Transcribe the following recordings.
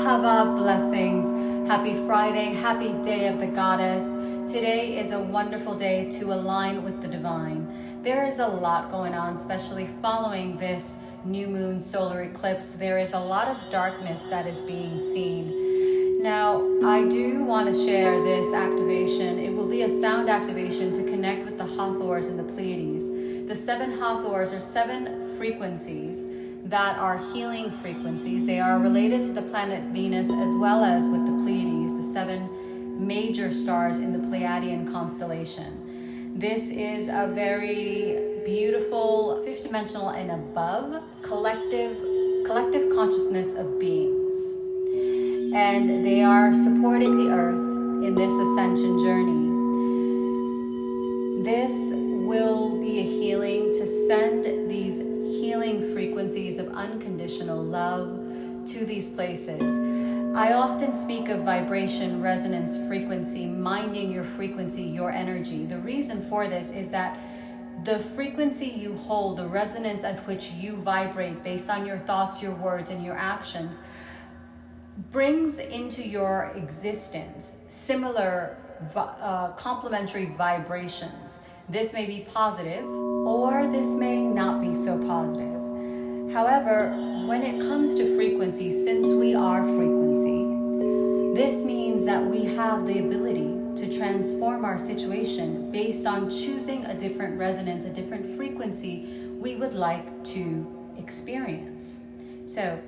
Shabbat Blessings. Happy Friday, happy day of the goddess. Today is a wonderful day to align with the divine. There is a lot going on, especially following this new moon solar eclipse. There is a lot of darkness that is being seen. Now, I do want to share this activation. It will be a sound activation to connect with the Hathors and the Pleiades. The 7 Hathors are 7 frequencies that are healing frequencies. They are related to the planet Venus as well as with the Pleiades, the 7 major stars in the Pleiadean constellation. This is a very beautiful, fifth dimensional and above collective consciousness of beings. And they are supporting the earth in this ascension journey. This will be a healing to send these healing frequencies of unconditional love to these places. I often speak of vibration, resonance, frequency, minding your frequency, your energy. The reason for this is that the frequency you hold, the resonance at which you vibrate based on your thoughts, your words, and your actions brings into your existence similar complementary vibrations. This may be positive or this may not be so positive. However, when it comes to frequency, since we are frequency, this means that we have the ability to transform our situation based on choosing a different resonance, a different frequency we would like to experience. So,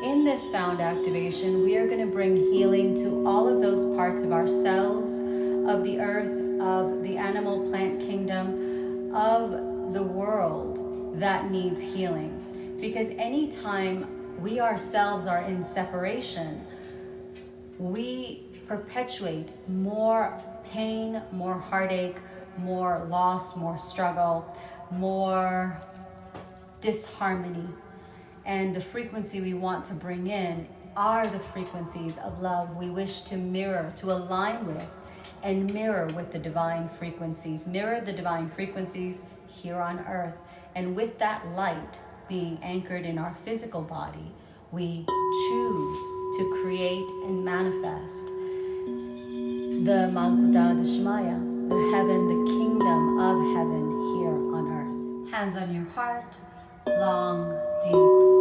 in this sound activation, we are going to bring healing to all of those parts of ourselves, of the earth, of the animal plant kingdom, of the world that needs healing. Because anytime we ourselves are in separation, we perpetuate more pain, more heartache, more loss, more struggle, more disharmony. And the frequency we want to bring in are the frequencies of love we wish to mirror, to align with, and mirror with the divine frequencies. Mirror the divine frequencies here on earth. And with that light being anchored in our physical body, we choose to create and manifest the Malkuta Deshmaya, the heaven, the kingdom of heaven here on earth. Hands on your heart, long, deep